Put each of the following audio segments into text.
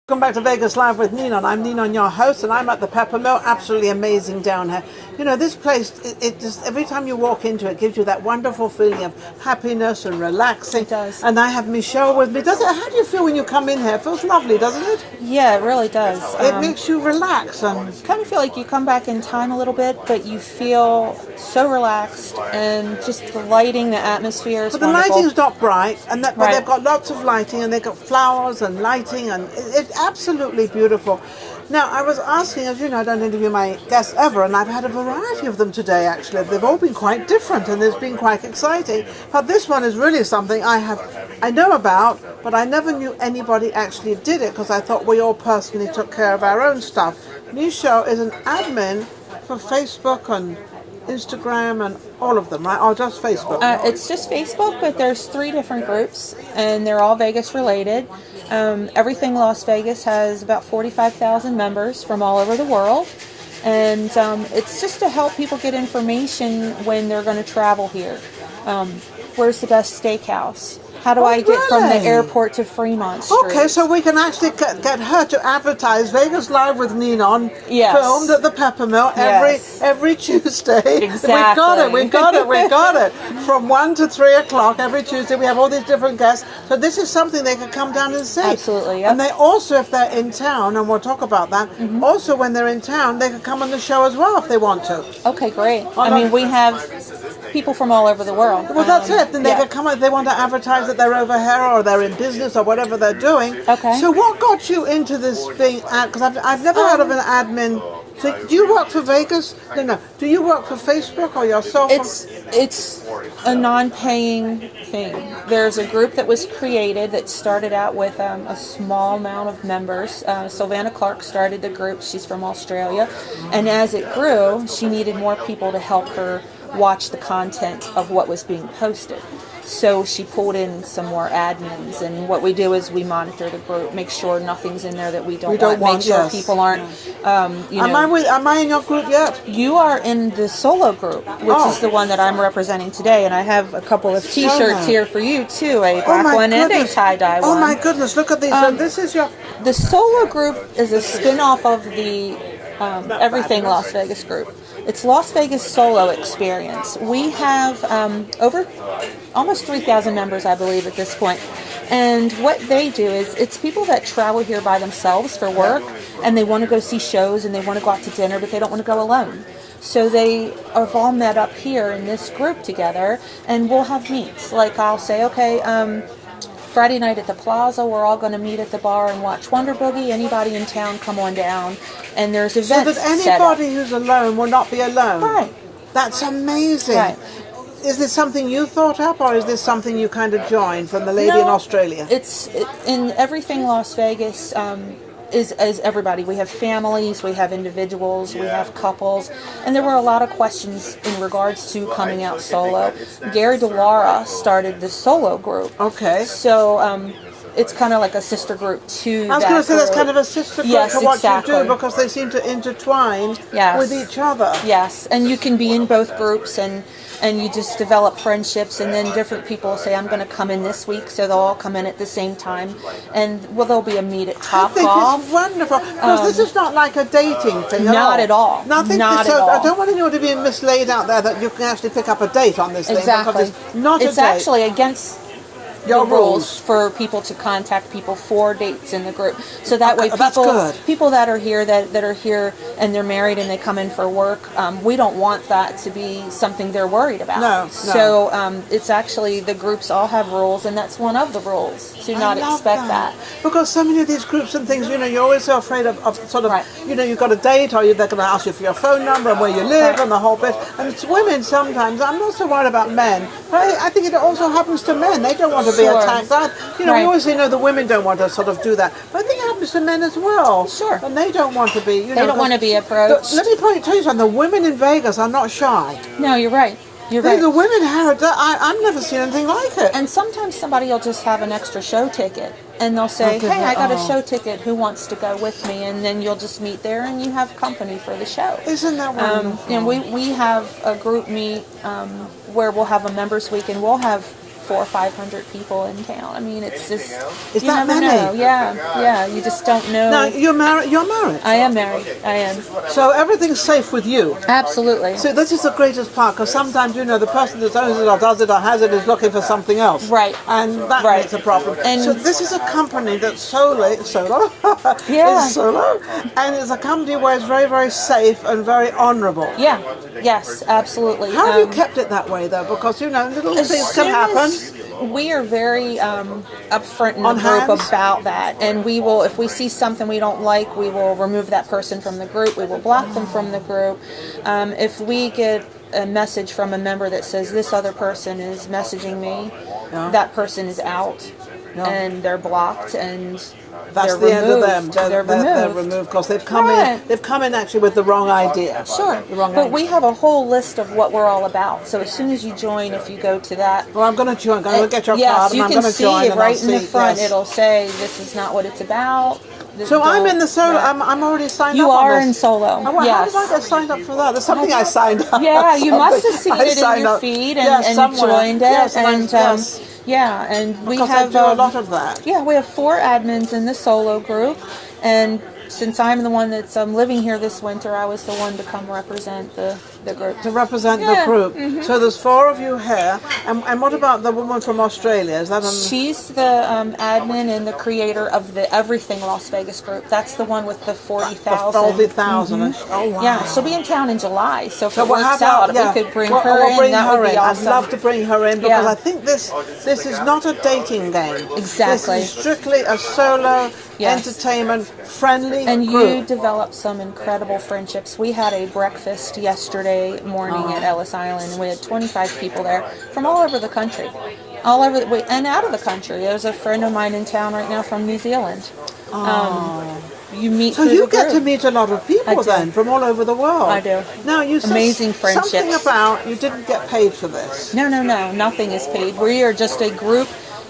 Welcome back to Vegas Live with Ninon. I'm Ninon, your host, and I'm at the Peppermill. Absolutely amazing down here. You know, this place, it just, every time you walk into it, gives you that wonderful feeling of happiness and relaxing. It does. And I have Michelle with me. Does it? How do you feel when you come in here? It feels lovely, doesn't it? Yeah, it really does. It makes you relax. And kind of feel like you come back in time a little bit, but you feel so relaxed, and just the lighting, the atmosphere is but the wonderful. lighting's not bright, and that, but Right. they've got lots of lighting, and they've got flowers and lighting, and it's absolutely beautiful. Now, I was asking, as you know, I don't interview my guests ever, and I've had a variety of them today, actually. They've all been quite different, and it's been quite exciting. But this one is really something I know about, but I never knew anybody actually did it, because I thought we all personally took care of our own stuff. Michelle is an admin for Facebook and Instagram and all of them, right? Or just Facebook? It's just Facebook, but there's 3 different groups, and they're all Vegas related. Everything Las Vegas has about 45,000 members from all over the world, and it's just to help people get information when they're going to travel here. Where's the best steakhouse? How do I get from the airport to Fremont Street? Okay, so we can actually get her to advertise Vegas Live with Ninon, Yes. filmed at the Peppermill Yes. every Tuesday. Exactly. We got it. From 1 to 3 o'clock every Tuesday, we have all these different guests. So this is something they can come down and see. Absolutely, yep. And they also, if they're in town, and we'll talk about that, also when they're in town, they can come on the show as well if they want to. Okay, great. I mean, we have people from all over the world. Well, that's it. Then they yeah. can come if they want to advertise that they're over here or they're in business or whatever they're doing. Okay. So what got you into this being because I've never heard of an admin. So do you work for Vegas? No. Do you work for Facebook or yourself? It's a non-paying thing. There's a group that was created that started out with a small amount of members. Sylvana Clark started the group. She's from Australia. And as it grew, she needed more people to help her watch the content of what was being posted. So she pulled in some more admins, and what we do is we monitor the group, make sure nothing's in there that we don't want, make sure people aren't, Am I in your group yet? You are in the solo group, which is the one that I'm representing today, and I have a couple of T-shirts here for you too, a black one and a tie-dye one. Oh my goodness, look at these. So this is your... The solo group is a spin-off of the Everything Las Vegas group. It's Las Vegas Solo Experience. We have over almost 3,000 members, I believe, at this point. And what they do is, it's people that travel here by themselves for work, and they want to go see shows, and they want to go out to dinner, but they don't want to go alone. So they have all met up here in this group together, and we'll have meets. Like I'll say, okay, Friday night at the Plaza, we're all going to meet at the bar and watch Wonder Boogie. Anybody in town, come on down. And there's events So that anybody who's alone will not be alone? Right. That's amazing. Right. Is this something you thought up, or is this something you kind of joined from the lady in Australia? In Everything Las Vegas is everybody. We have families, we have individuals, we have couples, and there were a lot of questions in regards to coming out solo. Gary DeLaura started the solo group. Okay. So it's kind of like a sister group to I was going to say that's kind of a sister group to what you do, because they seem to intertwine with each other. Yes, and you can be in both groups, and you just develop friendships, and then different people say, I'm going to come in this week, so they'll all come in at the same time, and there'll be a meet at Top Golf. I think it's wonderful, because this is not like a dating thing Not at all. Nothing. Not at all. I don't want anyone to be misled out there that you can actually pick up a date on this thing. Exactly. Because it's not a date. It's actually against your the rules for people to contact people for dates in the group, so that way people that are here that are here and they're married and they come in for work, we don't want that to be something they're worried about. No. So it's actually, the groups all have rules, and that's one of the rules, to not expect that. Because so many of these groups and things, you're always so afraid of sort of, you've got a date, or they're going to ask you for your phone number and where you live and the whole bit. And it's women sometimes. I'm not so worried about men, but I think it also happens to men. They don't want to be attacked. We always say, the women don't want to sort of do that. But I think it happens to men as well. Sure. And they don't want to be, they don't want to be approached. Let me tell you something. The women in Vegas are not shy. No, you're right. You're right. The women here, I've never seen anything like it. And sometimes somebody will just have an extra show ticket, and they'll say, hey, I got a show ticket, who wants to go with me? And then you'll just meet there, and you have company for the show. Isn't that wonderful? We have a group meet where we'll have a members week, and we'll have 400 or 500 people in town. I mean, it's just Is you that never many? know. Yeah, you just don't know. Now, you're married? You're married? I am married. I am. So everything's safe with you? Absolutely. So this is the greatest part, because sometimes, the person that owns it or does it or has it is looking for something else. Right. And that Right. makes a problem. And so this is a company that's solo, Yeah. is solo, and it's a company where it's very, very safe and very honourable. Yeah. Yes, absolutely. How have you kept it that way, though? Because, little As things can soon happen. as we are very upfront in the On group hands? about that, and we will, if we see something we don't like, we will remove that person from the group. We will block them from the group. If we get a message from a member that says this other person is messaging me, that person is out, and they're blocked, and That's they're the end of them. removed. They're removed because they've come in. They've come in actually with the wrong idea. Sure, The wrong but idea. we have a whole list of what we're all about. So as soon as you join, if you go to that, Well, I'm going to join. I'm going to get your yes, card, you and I'm can going to see join. it and right I'll in the see, front. yes. It'll say this is not what it's about. So I'm in the solo. Right. I'm already signed You up. on are this. in solo. Oh, well, Yes. How did I get signed up for that? There's something I signed up. Yeah, you must have seen I it in signed your up. feed Yes, and somewhere. joined it. Yes, and yes. yeah, and we Because have I do a lot of that. Yeah, we have 4 admins in the solo group, and since I'm the one that's living here this winter, I was the one to come represent the group. To represent Yeah, the group. So there's 4 of you here. And what about the woman from Australia? Is that She's the admin and the creator of the Everything Las Vegas group. That's the one with the 40,000. 40,000. Oh, wow. Yeah, she'll be in town in July. So if it we'll works have out, yeah. we could bring We'll her in. bring That her would be in. awesome. I'd love to bring her in because Yeah. I think this is not a dating game. Exactly. This is strictly a solo Yes. entertainment friendly And group. you develop some incredible friendships. We had a breakfast yesterday morning at Ellis Island, and we had 25 people there from all over the country. All over and out of the country. There's a friend of mine in town right now from New Zealand. You meet So through you the get to group. meet a lot of I people do. then from all over the world. I do. Now you said Amazing friendships. something about you didn't get paid for this. No, nothing is paid. We are just a group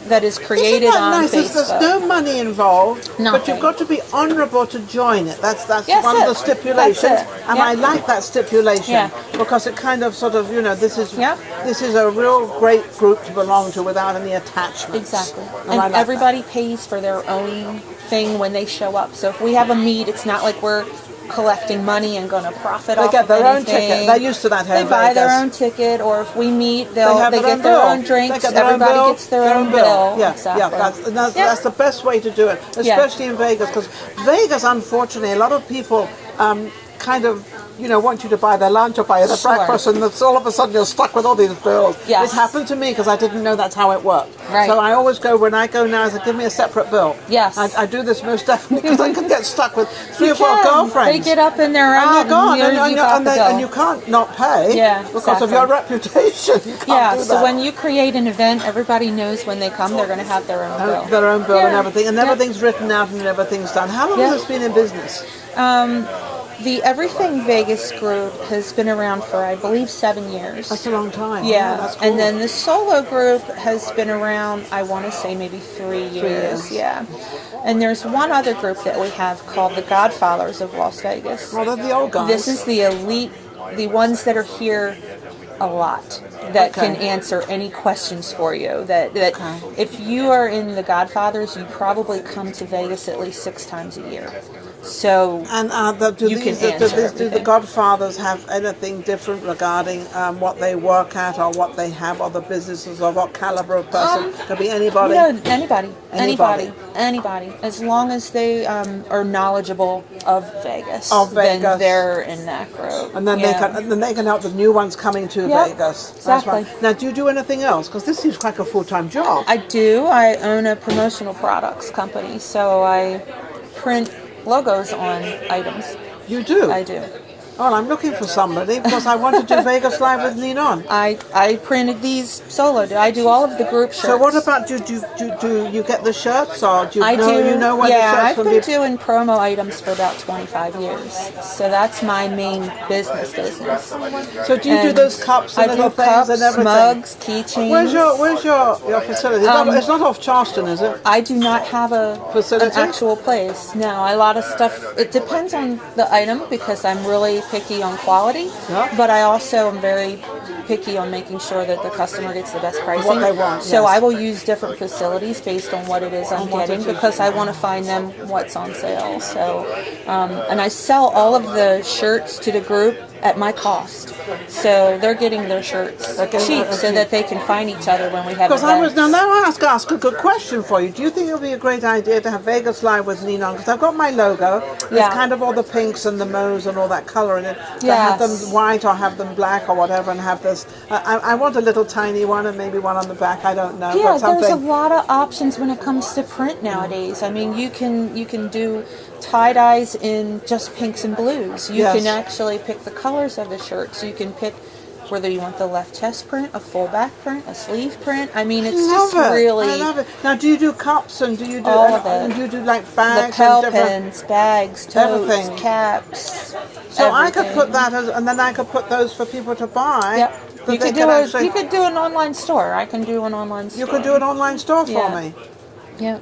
that is created Isn't that on nice? Facebook. There's no money involved, but Nothing. you've got to be honourable to join it. That's Yes, one of the it. stipulations, That's it. and Yeah. I like that stipulation Yeah. because it kind of sort of this is Yeah. this is a real great group to belong to without any attachments. Exactly. And I And like that. everybody pays for their own thing when they show up. So if we have a meet, it's not like we're collecting money and going to profit They off get of their own anything. ticket. They're used to that here They in buy their Vegas. own ticket, or if we meet, They have they get their bill. own drinks. They get their own Everybody bill, gets their own bill. Yeah, Exactly. yeah, Yeah. that's the best way to do it, especially in Vegas, because Vegas, unfortunately, a lot of people kind of want you to buy their lunch or buy their Sure. breakfast, and it's all of a sudden you're stuck with all these bills. Yes. It happened to me because I didn't know that's how it worked. Right. So I always go, when I go now, I say, give me a separate bill. Yes. I do this most definitely because I could get stuck with 3 You or 4 can. girlfriends. They get up and they're out, and they're gone, you're- you got the bill. and you can't not pay Yeah, because exactly. of your reputation. You can't Yeah, do so that. when you create an event, everybody knows when they come, they're going to have their own bill. Their own bill and Yeah. everything, and Yeah. everything's written out and everything's done. How long Yeah. has this been in business? The Everything Vegas group has been around for, I believe, 7 years. That's a long time. Yeah, that's cool. and then the solo group has been around, I want to say maybe 3 years. years. Yeah. And there's one other group that we have called the Godfathers of Las Vegas. Well, they're the old guys. This is the elite, the ones that are here a lot, that Okay. can answer any questions for you. That if you are in the Godfathers, you probably come to Vegas at least 6 times a year. So And do You can these, do answer the everything. Godfathers have anything different regarding what they work at or what they have or the businesses or what caliber of person? Could be anybody. no, anybody, Anybody. anybody, as long as they are knowledgeable of Vegas, Of Vegas. then they're in that group. And then they can help the new ones coming to Yep, Vegas. That's exactly. right. Now, do you do anything else? Because this seems like a full-time job. I do. I own a promotional products company, so I print logos on items. You do? I do. Well, I'm looking for somebody because I want to do Vegas Live with Ninon. I printed these solo. I do all of the group shirts. So what about do you get the shirts or do you I know do. you know where Yeah, the shirts I've will been be? doing promo items for about 25 years. So that's my main business. So do you do And those cups and I little do things cups, and everything? mugs, keychains. Where's your facility? It's not off Charleston, is it? I do not have an Facility? actual place. No, a lot of stuff. It depends on the item because I'm really picky on quality. Yeah. But I also am very picky on making sure that the customer gets the best pricing. What they want, So yes. I will use different facilities based on what it is I'm getting, because I want to find them what's on sale. So, and I sell all of the shirts to the group at my cost. So they're getting their shirts cheap so that they can find each other when we have Because events. now I ask a good question for you. Do you think it would be a great idea to have Vegas Live with Ninon? Because I've got my logo. There's kind of all the pinks and the mauves and all that colour in it. To have them white or have them black or whatever, and have this. I want a little tiny one and maybe one on the back. I don't know. Yeah, but something. there's a lot of options when it comes to print nowadays. I mean, you can do tie-dyes in just pinks and blues. You can actually pick the colors of the shirts. You can pick whether you want the left chest print, a full back print, a sleeve print. I mean, it's really... I love it. Now, do you do cups and do you do... all of it. And do you do like bags lapel and pins, bags, totes, everything. Caps, So I could everything. put that as... And then I could put those for people to buy. Yep. So You they could do actually, you could do an online store. I can do an online store. You could do an online store for Yeah. me. Yeah.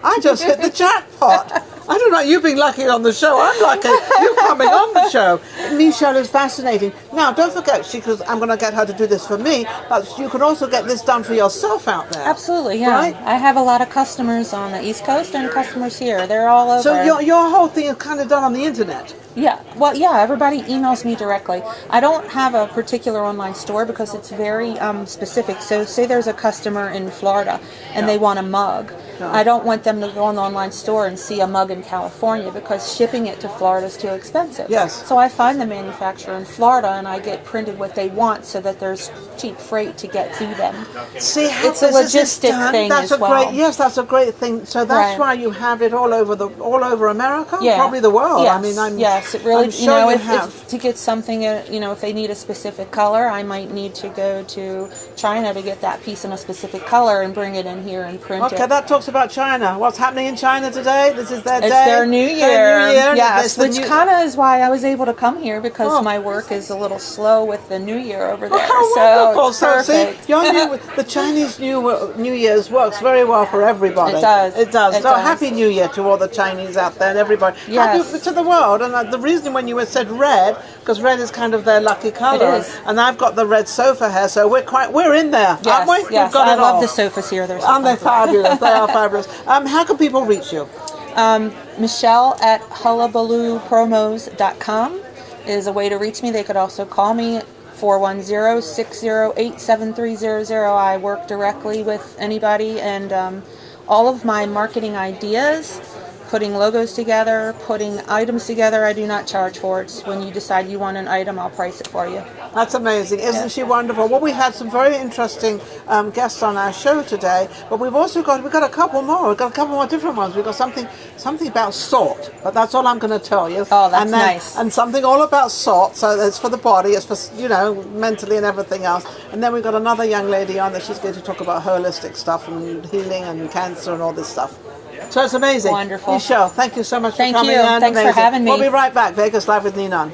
I just hit the jackpot. I don't know, you've been lucky on the show. I'm lucky you coming on the show. Michelle is fascinating. Now, don't forget, because I'm going to get her to do this for me, but you can also get this done for yourself out there. Absolutely, yeah. Right? I have a lot of customers on the East Coast and customers here. They're all over. So your whole thing is kind of done on the internet. Yeah, well, yeah, everybody emails me directly. I don't have a particular online store because it's very specific. So say there's a customer in Florida and they want a mug. I don't want them to go on the online store and see a mug in California because shipping it to Florida is too expensive. Yes. So I find the manufacturer in Florida and I get printed what they want so that there's cheap freight to get to them. See how It's a this is logistic done? thing That's as a well. great, yes, that's a great thing. So that's why you have it all over America, probably the world. Yes. I mean, yes, it really. I'm sure if to get something, if they need a specific color, I might need to go to China to get that piece in a specific color and bring it in here and print it. Okay, that talks about China. What's happening in China today? This is their day. It's their New Year. Their New Year. Yes, which kind of is why I was able to come here because my work is a little slow with the New Year over there. Oh, wonderful! So it's perfect. See, the Chinese New Year's works very well for everybody. It does. It does. It So does. Happy New Year to all the Chinese out there and everybody. Yes. Happy to the world. And the reason when you said red, because red is kind of their lucky color. It is. And I've got the red sofa hair, so we're in there, Yes, aren't we? yes. We've got I it love all. the sofas here. They're so Aren't they comfortable. fabulous? They are fabulous. How can people reach you? Michelle at hullabaloopromos.com is a way to reach me. They could also call me 410-608-7300. I work directly with anybody, and all of my marketing ideas, putting logos together, putting items together, I do not charge for it. When you decide you want an item, I'll price it for you. That's amazing. Isn't she wonderful? Well, we had some very interesting guests on our show today, but we've got a couple more. We've got a couple more different ones. We've got something about salt, but that's all I'm going to tell you. Oh, that's nice. And something all about salt. So it's for the body, it's for, mentally and everything else. And then we've got another young lady on that she's going to talk about holistic stuff and healing and cancer and all this stuff. So it's amazing. Wonderful. Michelle, thank you so much for Thank coming you. on. Thanks for Amazing. having me. We'll be right back. Vegas Live with Ninon.